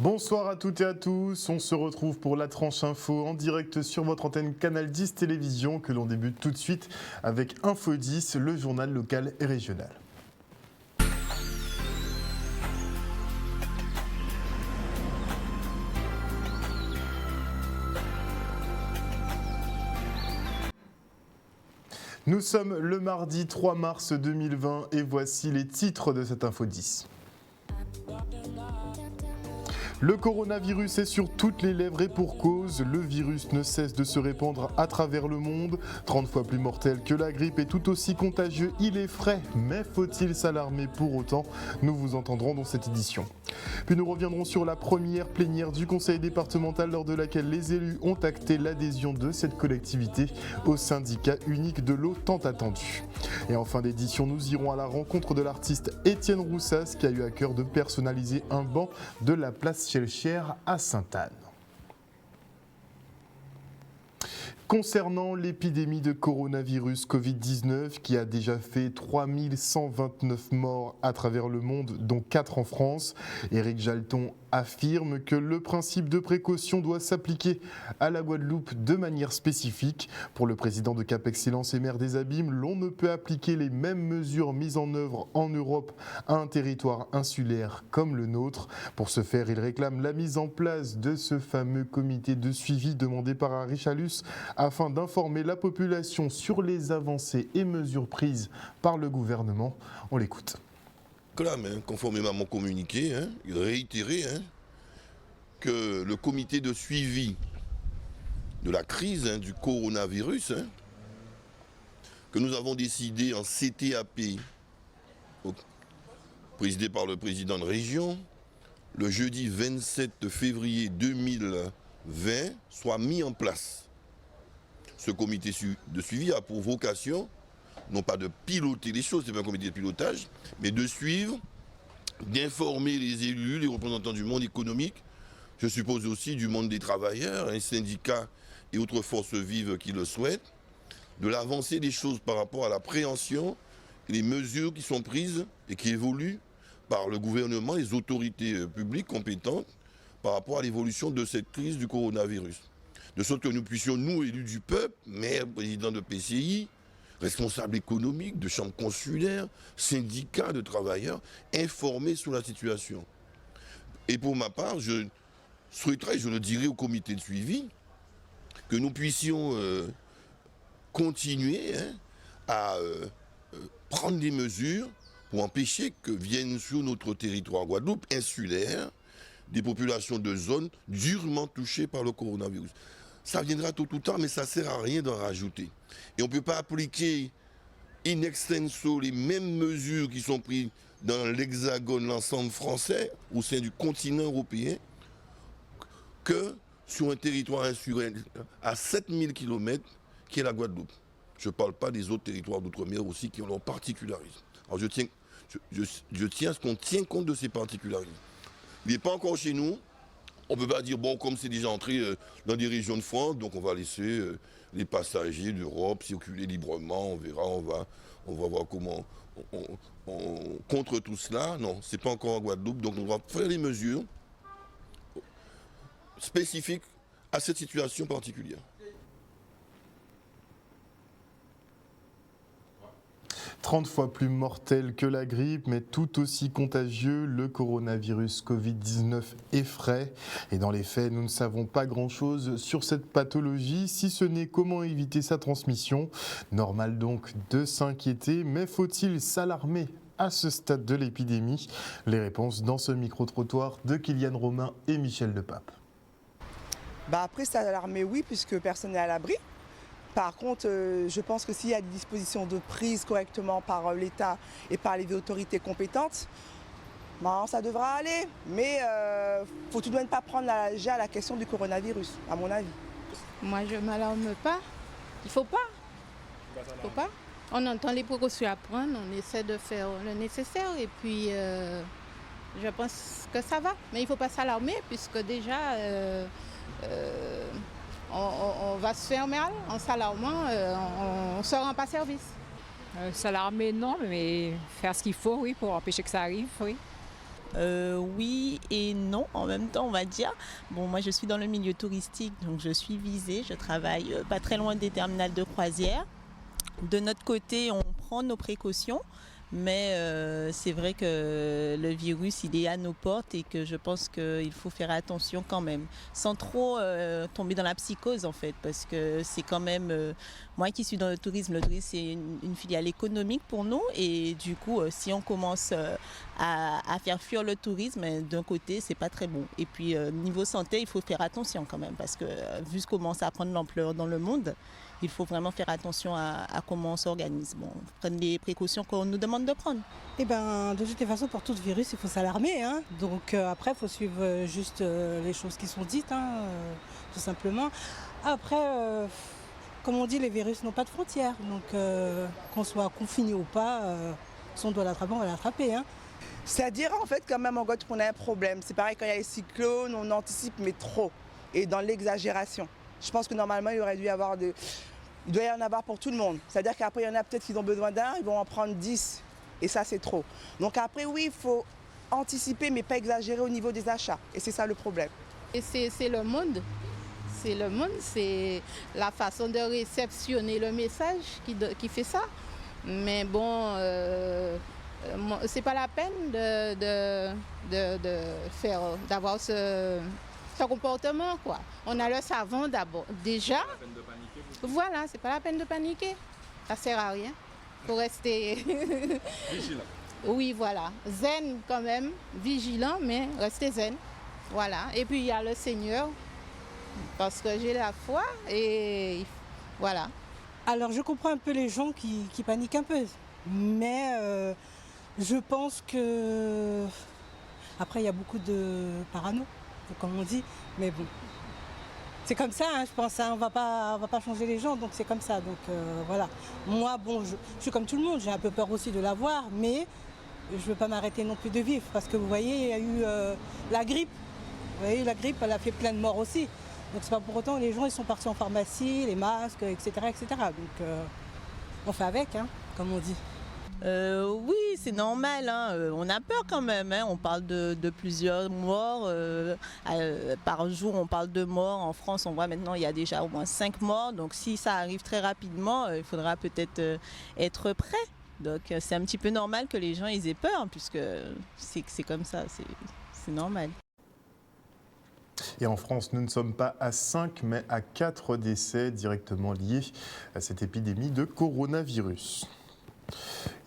Bonsoir à toutes et à tous, on se retrouve pour la tranche info en direct sur votre antenne Canal 10 Télévision que l'on débute tout de suite avec Info 10, le journal local et régional. Nous sommes le mardi 3 mars 2020 et voici les titres de cette Info 10. Le coronavirus est sur toutes les lèvres et pour cause. Le virus ne cesse de se répandre à travers le monde. 30 fois plus mortel que la grippe et tout aussi contagieux, il est frais. Mais faut-il s'alarmer pour autant? Nous vous entendrons dans cette édition. Puis nous reviendrons sur la première plénière du conseil départemental lors de laquelle les élus ont acté l'adhésion de cette collectivité au syndicat unique de l'eau tant attendu. Et en fin d'édition, nous irons à la rencontre de l'artiste Étienne Roussas qui a eu à cœur de personnaliser un banc de la place Schellcher à Sainte-Anne. Concernant l'épidémie de coronavirus Covid-19 qui a déjà fait 3129 morts à travers le monde, dont 4 en France, Éric Jalton affirme que le principe de précaution doit s'appliquer à la Guadeloupe de manière spécifique. Pour le président de Cap Excellence et maire des Abîmes, l'on ne peut appliquer les mêmes mesures mises en œuvre en Europe à un territoire insulaire comme le nôtre. Pour ce faire, il réclame la mise en place de ce fameux comité de suivi demandé par Harry Chalus afin d'informer la population sur les avancées et mesures prises par le gouvernement. On l'écoute. Conformément à mon communiqué, réitérer que le comité de suivi de la crise du coronavirus que nous avons décidé en CTAP, présidé par le président de région, le jeudi 27 février 2020, soit mis en place. Ce comité de suivi a pour vocation non pas de piloter les choses, c'est pas un comité de pilotage, mais de suivre, d'informer les élus, les représentants du monde économique, je suppose aussi du monde des travailleurs, les syndicats et autres forces vives qui le souhaitent, de l'avancée des choses par rapport à la préhension et les mesures qui sont prises et qui évoluent par le gouvernement, les autorités publiques compétentes par rapport à l'évolution de cette crise du coronavirus. De sorte que nous puissions, nous, élus du peuple, maires, présidents de PCI, responsables économiques, de chambres consulaires, syndicats de travailleurs, informés sur la situation. Et pour ma part, je souhaiterais, je le dirai au comité de suivi, que nous puissions continuer à prendre des mesures pour empêcher que viennent sur notre territoire Guadeloupe insulaire des populations de zones durement touchées par le coronavirus. Ça viendra tôt ou tard, mais ça ne sert à rien d'en rajouter. Et on ne peut pas appliquer in extenso les mêmes mesures qui sont prises dans l'hexagone, l'ensemble français, au sein du continent européen, que sur un territoire insulaire à 7000 km qui est la Guadeloupe. Je ne parle pas des autres territoires d'outre-mer aussi qui ont leur particularisme. Alors je tiens à ce qu'on tienne compte de ces particularités. Il n'est pas encore chez nous. On ne peut pas dire, bon, comme c'est déjà entré dans des régions de France, donc on va laisser les passagers d'Europe circuler librement, on verra, on va voir comment on contre tout cela. Non, ce n'est pas encore en Guadeloupe, donc on va faire les mesures spécifiques à cette situation particulière. 30 fois plus mortel que la grippe, mais tout aussi contagieux, le coronavirus Covid-19 effraie. Et dans les faits, nous ne savons pas grand-chose sur cette pathologie, si ce n'est comment éviter sa transmission. Normal donc de s'inquiéter, mais faut-il s'alarmer à ce stade de l'épidémie? Les réponses dans ce micro-trottoir de Kylian Romain et Michel Depape. Après, s'alarmer, oui, puisque personne n'est à l'abri. Par contre, je pense que s'il y a des dispositions de prise correctement par l'État et par les autorités compétentes, ça devra aller. Mais il ne faut tout de même pas prendre à la légère la question du coronavirus, à mon avis. Moi, je ne m'alarme pas. Il ne faut pas. Il faut pas. On entend les précautions à prendre, on essaie de faire le nécessaire et puis je pense que ça va. Mais il ne faut pas s'alarmer puisque déjà... on va se faire mal en s'alarmant, on ne se rend pas service. S'alarmer non, mais faire ce qu'il faut, oui, pour empêcher que ça arrive, oui. Oui et non en même temps, on va dire. Bon, moi je suis dans le milieu touristique, donc je suis visée. Je travaille pas très loin des terminales de croisière. De notre côté, on prend nos précautions, mais c'est vrai que le virus, il est à nos portes et que je pense qu'il faut faire attention quand même, sans trop tomber dans la psychose en fait, parce que c'est quand même, moi qui suis dans le tourisme c'est une filiale économique pour nous et du coup, si on commence à faire fuir le tourisme, d'un côté, c'est pas très bon. Et puis niveau santé, il faut faire attention quand même, parce que vu ce commence à prendre l'ampleur dans le monde, il faut vraiment faire attention à comment on s'organise. Bon, prendre les précautions qu'on nous demande de prendre. Eh ben, de toute façon, pour tout virus, il faut s'alarmer. Hein. Donc après, il faut suivre juste les choses qui sont dites, hein, tout simplement. Après, comme on dit, les virus n'ont pas de frontières. Donc qu'on soit confiné ou pas, si on doit l'attraper, on va l'attraper. Hein. C'est-à-dire, en fait, quand même, en Guadeloupe, on a un problème. C'est pareil, quand il y a les cyclones, on anticipe, mais trop. Et dans l'exagération. Je pense que normalement, il doit y en avoir pour tout le monde. C'est-à-dire qu'après, il y en a peut-être qui ont besoin d'un, ils vont en prendre 10. Et ça, c'est trop. Donc après, oui, il faut anticiper, mais pas exagérer au niveau des achats. Et c'est ça le problème. Et c'est le monde. C'est le monde, c'est la façon de réceptionner le message qui fait ça. Mais bon, c'est pas la peine d'avoir ce comportement, quoi. On a le savon d'abord. Déjà, c'est pas la peine de paniquer, voilà, c'est pas la peine de paniquer. Ça sert à rien. Faut rester vigilant. Oui, voilà. Zen quand même, vigilant, mais rester zen. Voilà. Et puis il y a le Seigneur, parce que j'ai la foi et voilà. Alors je comprends un peu les gens qui paniquent un peu, mais je pense que après il y a beaucoup de parano, comme on dit, mais bon. C'est comme ça, hein, je pense, hein, on va pas changer les gens, donc c'est comme ça. Donc voilà. Moi, bon, je suis comme tout le monde, j'ai un peu peur aussi de l'avoir, mais je ne veux pas m'arrêter non plus de vivre, parce que vous voyez, il y a eu la grippe. Vous voyez, la grippe, elle a fait plein de morts aussi. Donc c'est pas pour autant que les gens ils sont partis en pharmacie, les masques, etc. etc. Donc on fait avec, hein, comme on dit. Oui, c'est normal, hein. On a peur quand même, hein. On parle de plusieurs morts par jour, on parle de morts. En France, on voit maintenant il y a déjà au moins 5 morts, donc si ça arrive très rapidement, il faudra peut-être être prêt. Donc c'est un petit peu normal que les gens ils aient peur, puisque c'est comme ça, c'est normal. Et en France, nous ne sommes pas à 5, mais à 4 décès directement liés à cette épidémie de coronavirus.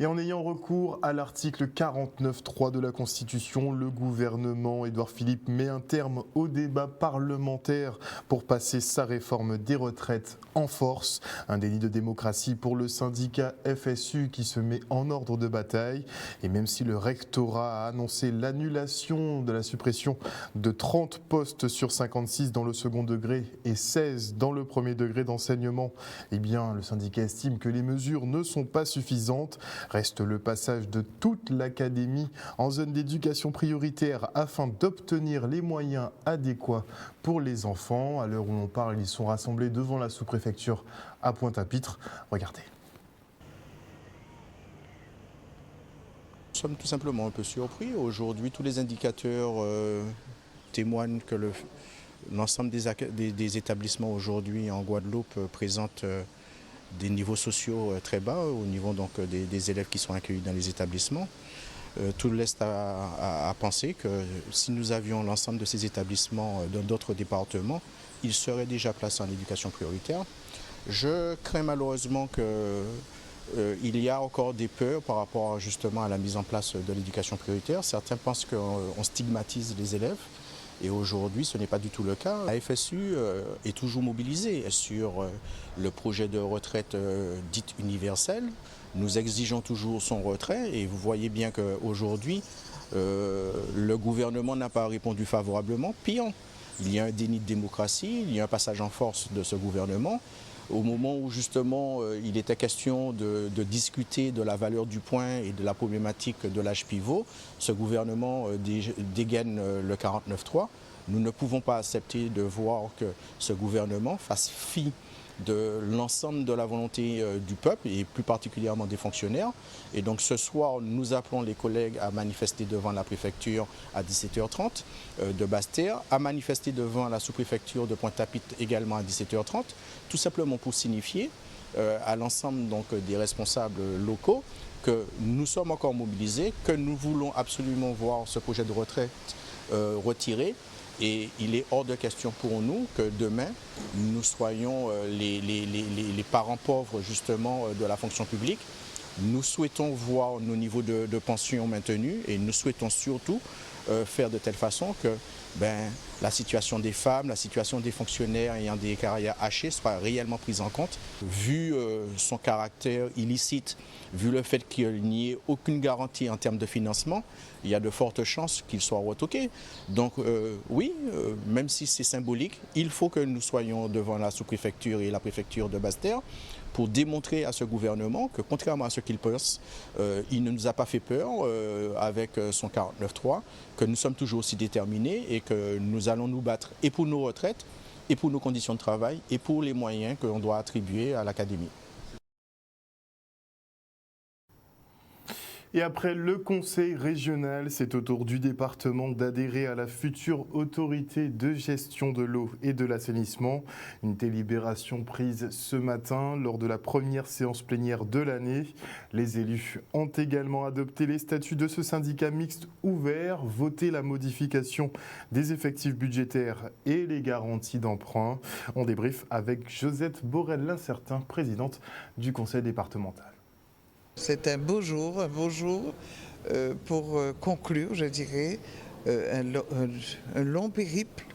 Et en ayant recours à l'article 49.3 de la Constitution, le gouvernement Édouard Philippe met un terme au débat parlementaire pour passer sa réforme des retraites en force. Un délit de démocratie pour le syndicat FSU qui se met en ordre de bataille. Et même si le rectorat a annoncé l'annulation de la suppression de 30 postes sur 56 dans le second degré et 16 dans le premier degré d'enseignement, eh bien, le syndicat estime que les mesures ne sont pas suffisantes. Reste le passage de toute l'académie en zone d'éducation prioritaire afin d'obtenir les moyens adéquats pour les enfants. À l'heure où l'on parle, ils sont rassemblés devant la sous-préfecture à Pointe-à-Pitre. Regardez. Nous sommes tout simplement un peu surpris. Aujourd'hui, tous les indicateurs témoignent que l'ensemble des établissements aujourd'hui en Guadeloupe présentent des niveaux sociaux très bas au niveau donc, des élèves qui sont accueillis dans les établissements. Tout laisse à penser que si nous avions l'ensemble de ces établissements dans d'autres départements, ils seraient déjà placés en éducation prioritaire. Je crains malheureusement qu'il y a encore des peurs par rapport justement à la mise en place de l'éducation prioritaire. Certains pensent qu'on stigmatise les élèves. Et aujourd'hui, ce n'est pas du tout le cas. La FSU est toujours mobilisée sur le projet de retraite dite universelle. Nous exigeons toujours son retrait et vous voyez bien qu'aujourd'hui, le gouvernement n'a pas répondu favorablement. Pire, il y a un déni de démocratie, il y a un passage en force de ce gouvernement. Au moment où justement il était question de discuter de la valeur du point et de la problématique de l'âge pivot, ce gouvernement dégaine le 49.3 Nous ne pouvons pas accepter de voir que ce gouvernement fasse fi de l'ensemble de la volonté du peuple et plus particulièrement des fonctionnaires. Et donc ce soir, nous appelons les collègues à manifester devant la préfecture à 17h30 de Basse-Terre, à manifester devant la sous-préfecture de Pointe-à-Pitre également à 17h30, tout simplement pour signifier à l'ensemble des responsables locaux que nous sommes encore mobilisés, que nous voulons absolument voir ce projet de retraite retiré. Et il est hors de question pour nous que demain, nous soyons les parents pauvres justement de la fonction publique. Nous souhaitons voir nos niveaux de pension maintenus et nous souhaitons surtout faire de telle façon que la situation des femmes, la situation des fonctionnaires ayant des carrières hachées soit réellement prise en compte. Vu son caractère illicite, vu le fait qu'il n'y ait aucune garantie en termes de financement, il y a de fortes chances qu'il soit retoqué. Donc oui, même si c'est symbolique, il faut que nous soyons devant la sous-préfecture et la préfecture de Basse-Terre pour démontrer à ce gouvernement que, contrairement à ce qu'il pense, il ne nous a pas fait peur avec son 49.3, que nous sommes toujours aussi déterminés et que nous allons nous battre et pour nos retraites, et pour nos conditions de travail, et pour les moyens que l'on doit attribuer à l'Académie. Et après le conseil régional, c'est au tour du département d'adhérer à la future autorité de gestion de l'eau et de l'assainissement. Une délibération prise ce matin lors de la première séance plénière de l'année. Les élus ont également adopté les statuts de ce syndicat mixte ouvert, voté la modification des effectifs budgétaires et les garanties d'emprunt. On débriefe avec Josette Borel-Lincertin, présidente du conseil départemental. C'est un beau jour pour conclure, je dirais, un long périple,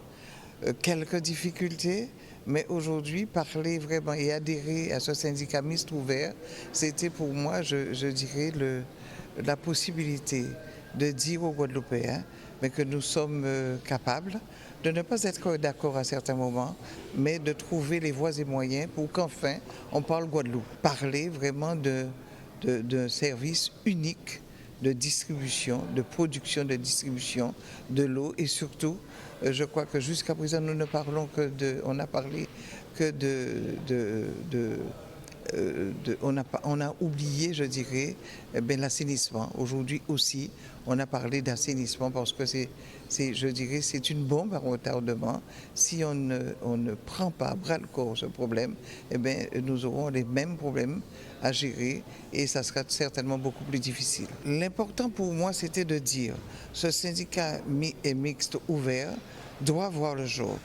quelques difficultés, mais aujourd'hui, parler vraiment et adhérer à ce syndicat mixte ouvert, c'était pour moi, je dirais, la possibilité de dire aux Guadeloupéens que nous sommes capables de ne pas être d'accord à certains moments, mais de trouver les voies et moyens pour qu'enfin on parle Guadeloupe. Parler vraiment d'un service unique de distribution, de production, de distribution de l'eau et surtout, je crois que jusqu'à présent nous ne parlons que on a parlé que on a oublié, je dirais, l'assainissement. Aujourd'hui aussi, on a parlé d'assainissement parce que je dirais, c'est une bombe à retardement. Si on ne prend pas à bras le corps ce problème, nous aurons les mêmes problèmes à gérer et ça sera certainement beaucoup plus difficile. L'important pour moi, c'était de dire, ce syndicat mixte ouvert doit voir le jour,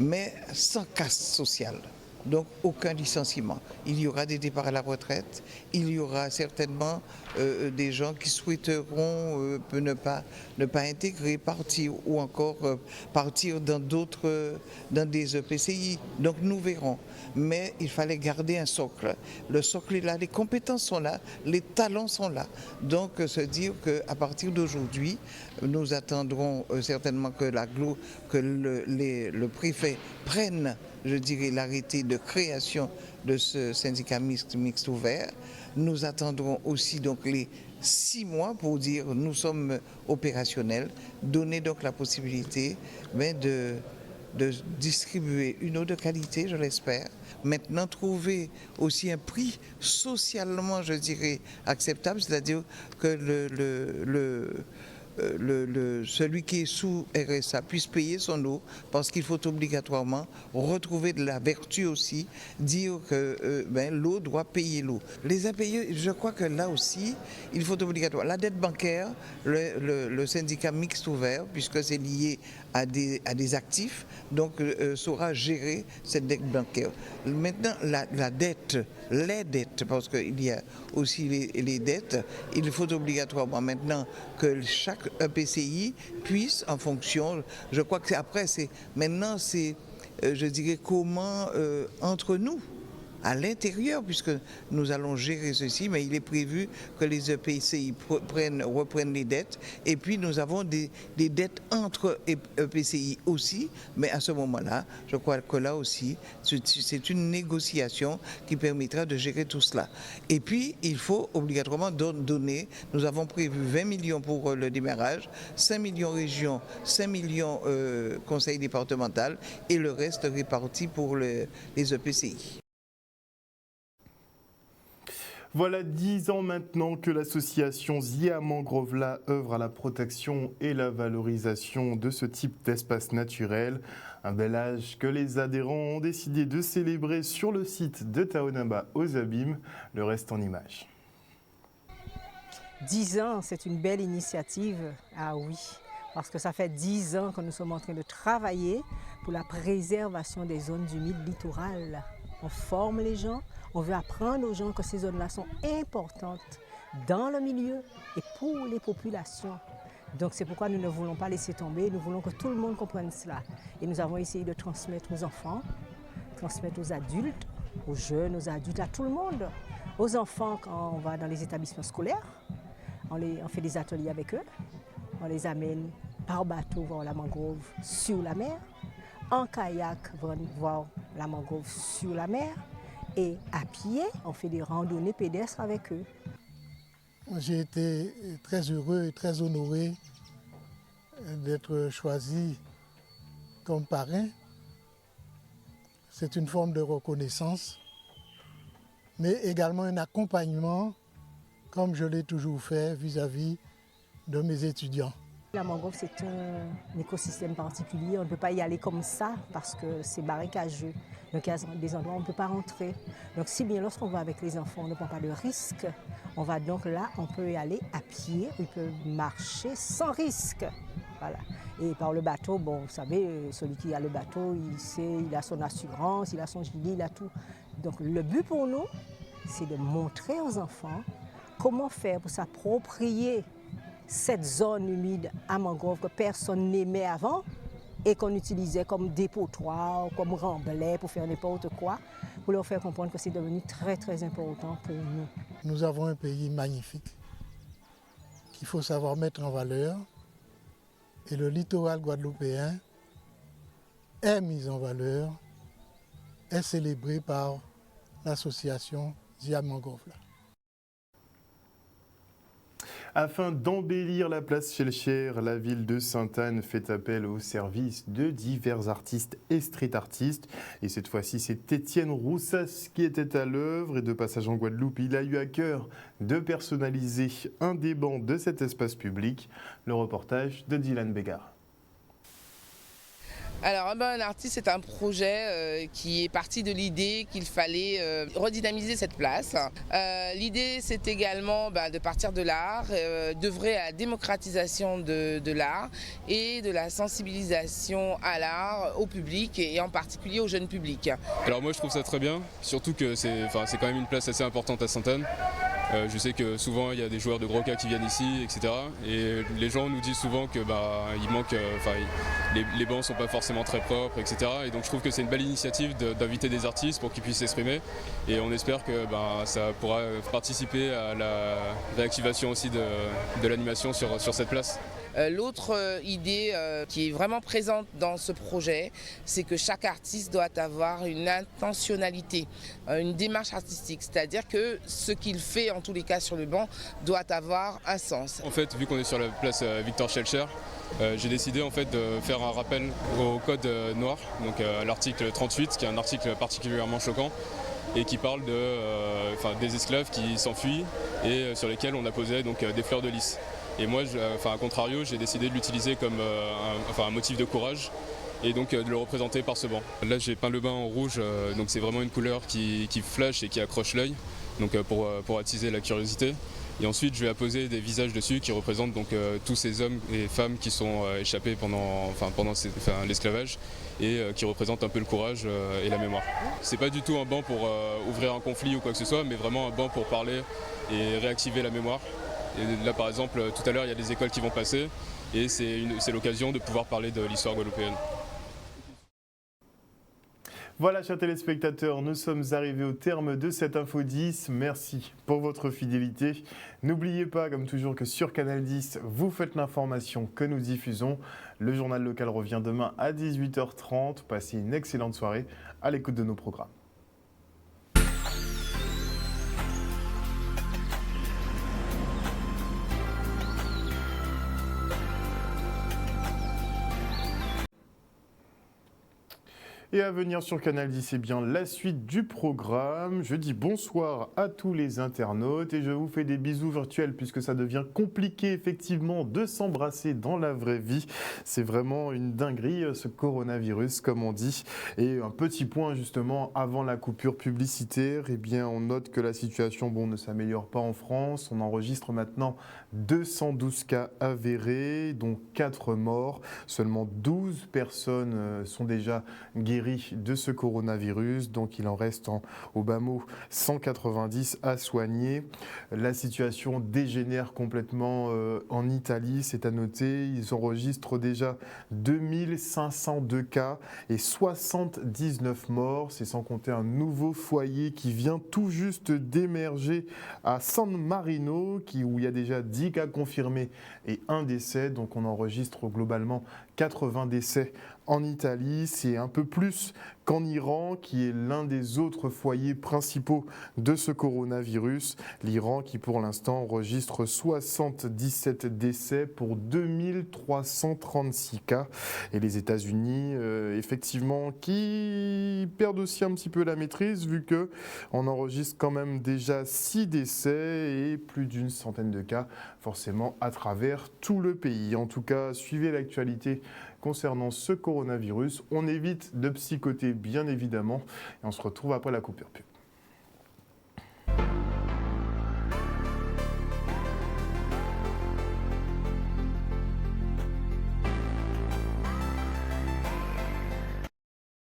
mais sans casse sociale. Donc aucun licenciement. Il y aura des départs à la retraite, il y aura certainement des gens qui souhaiteront ne pas intégrer, partir ou encore partir dans des EPCI. Donc nous verrons. Mais il fallait garder un socle. Le socle est là, les compétences sont là, les talents sont là. Donc se dire qu'à partir d'aujourd'hui, nous attendrons certainement que le préfet prenne, je dirais, l'arrêté de création de ce syndicat mixte ouvert. Nous attendrons aussi donc les 6 mois pour dire nous sommes opérationnels, donner donc la possibilité de distribuer une eau de qualité, je l'espère. Maintenant, trouver aussi un prix socialement, je dirais, acceptable, c'est-à-dire que celui qui est sous RSA puisse payer son eau, parce qu'il faut obligatoirement retrouver de la vertu aussi, dire que l'eau doit payer l'eau. Les impayés, je crois que là aussi, il faut obligatoire. La dette bancaire, le syndicat mixte ouvert, puisque c'est lié à des actifs, donc saura gérer cette dette bancaire. Maintenant, la dette, les dettes, parce qu'il y a aussi les dettes, il faut obligatoirement maintenant que chaque EPCI puisse, en fonction, je crois que maintenant c'est, je dirais, comment entre nous, à l'intérieur, puisque nous allons gérer ceci, mais il est prévu que les EPCI reprennent les dettes, et puis nous avons des dettes entre EPCI aussi, mais à ce moment-là, je crois que là aussi, c'est une négociation qui permettra de gérer tout cela. Et puis, il faut obligatoirement donner, nous avons prévu 20 millions pour le démarrage, 5 millions régions, 5 millions conseil départemental et le reste réparti pour les EPCI. Voilà 10 ans maintenant que l'association Zia Mangrovla œuvre à la protection et la valorisation de ce type d'espace naturel. Un bel âge que les adhérents ont décidé de célébrer sur le site de Taonaba aux Abîmes. Le reste en images. 10 ans, c'est une belle initiative. Ah oui, parce que ça fait 10 ans que nous sommes en train de travailler pour la préservation des zones humides littorales. On forme les gens, on veut apprendre aux gens que ces zones-là sont importantes dans le milieu et pour les populations. Donc c'est pourquoi nous ne voulons pas laisser tomber, nous voulons que tout le monde comprenne cela. Et nous avons essayé de transmettre aux enfants, transmettre aux adultes, aux jeunes, aux adultes, à tout le monde. Aux enfants, quand on va dans les établissements scolaires, on fait des ateliers avec eux, on les amène par bateau voir la mangrove sur la mer, en kayak voir la mangrove sur la mer, et à pied, on fait des randonnées pédestres avec eux. J'ai été très heureux et très honoré d'être choisi comme parrain. C'est une forme de reconnaissance, mais également un accompagnement, comme je l'ai toujours fait vis-à-vis de mes étudiants. La mangrove, c'est un écosystème particulier. On ne peut pas y aller comme ça parce que c'est marécageux. Donc il y a des endroits où on ne peut pas rentrer. Donc si bien lorsqu'on va avec les enfants, on ne prend pas de risque. On va donc là, on peut y aller à pied, on peut marcher sans risque. Voilà. Et par le bateau, bon, vous savez, celui qui a le bateau, il sait, il a son assurance, il a son gilet, il a tout. Donc le but pour nous, c'est de montrer aux enfants comment faire pour s'approprier cette zone humide à mangrove que personne n'aimait avant et qu'on utilisait comme dépotoir, comme remblai pour faire n'importe quoi, pour leur faire comprendre que c'est devenu très très important pour nous. Nous avons un pays magnifique qu'il faut savoir mettre en valeur et le littoral guadeloupéen est mis en valeur, est célébré par l'association Zia Mangrovla. Afin d'embellir la place Schellcher, la ville de Sainte-Anne fait appel au service de divers artistes et street artistes. Et cette fois-ci, c'est Étienne Roussas qui était à l'œuvre. Et de passage en Guadeloupe, il a eu à cœur de personnaliser un des bancs de cet espace public. Le reportage de Dylan Bégard. Alors un artiste, c'est un projet qui est parti de l'idée qu'il fallait redynamiser cette place. L'idée, c'est également de partir de l'art, d'œuvrer à la démocratisation de l'art et de la sensibilisation à l'art au public et en particulier au jeune public. Alors moi je trouve ça très bien, surtout que c'est quand même une place assez importante à Sainte-Anne. Je sais que souvent il y a des joueurs de gros cas qui viennent ici, etc. Et les gens nous disent souvent que il manque, les bancs sont pas forcément très propres, etc. Et donc je trouve que c'est une belle initiative d'inviter des artistes pour qu'ils puissent s'exprimer. Et on espère que ça pourra participer à la réactivation aussi de l'animation sur cette place. L'autre idée qui est vraiment présente dans ce projet, c'est que chaque artiste doit avoir une intentionnalité, une démarche artistique. C'est-à-dire que ce qu'il fait, en tous les cas sur le banc, doit avoir un sens. En fait, vu qu'on est sur la place Victor Schellcher, j'ai décidé en fait de faire un rappel au code noir, donc à l'article 38, qui est un article particulièrement choquant et qui parle des esclaves qui s'enfuient et sur lesquels on apposait donc des fleurs de lys. Et moi, à contrario, j'ai décidé de l'utiliser comme un motif de courage et donc de le représenter par ce banc. Là, j'ai peint le banc en rouge, donc c'est vraiment une couleur qui flash et qui accroche l'œil, donc pour attiser la curiosité. Et ensuite, je vais apposer des visages dessus qui représentent donc tous ces hommes et femmes qui sont échappés pendant l'esclavage et qui représentent un peu le courage et la mémoire. C'est pas du tout un banc pour ouvrir un conflit ou quoi que ce soit, mais vraiment un banc pour parler et réactiver la mémoire. Et là par exemple, tout à l'heure il y a des écoles qui vont passer et c'est l'occasion de pouvoir parler de l'histoire guadeloupéenne. Voilà, chers téléspectateurs, nous sommes arrivés au terme de cette Info 10. Merci pour votre fidélité. N'oubliez pas, comme toujours, que sur Canal 10, vous faites l'information que nous diffusons. Le journal local revient demain à 18h30. Passez une excellente soirée à l'écoute de nos programmes. Et à venir sur Canal 10, c'est bien la suite du programme. Je dis bonsoir à tous les internautes et je vous fais des bisous virtuels puisque ça devient compliqué effectivement de s'embrasser dans la vraie vie. C'est vraiment une dinguerie ce coronavirus comme on dit. Et un petit point justement avant la coupure publicitaire, eh bien on note que la situation ne s'améliore pas en France. On enregistre maintenant 212 cas avérés, dont 4 morts. Seulement 12 personnes sont déjà guéries de ce coronavirus, donc il en reste au bas mot 190 à soigner. La situation dégénère complètement en Italie, c'est à noter. Ils enregistrent déjà 2502 cas et 79 morts. C'est sans compter un nouveau foyer qui vient tout juste d'émerger à San Marino, où il y a déjà 10 cas confirmés et un décès. Donc on enregistre globalement 80 décès en Italie. C'est un peu plus qu'en Iran, qui est l'un des autres foyers principaux de ce coronavirus. L'Iran qui pour l'instant enregistre 77 décès pour 2336 cas. Et les États-Unis, effectivement, qui perdent aussi un petit peu la maîtrise, vu qu'on enregistre quand même déjà 6 décès et plus d'une centaine de cas, forcément, à travers tout le pays. En tout cas, suivez l'actualité concernant ce coronavirus. On évite de psychoter, bien évidemment, et on se retrouve après la coupure pub.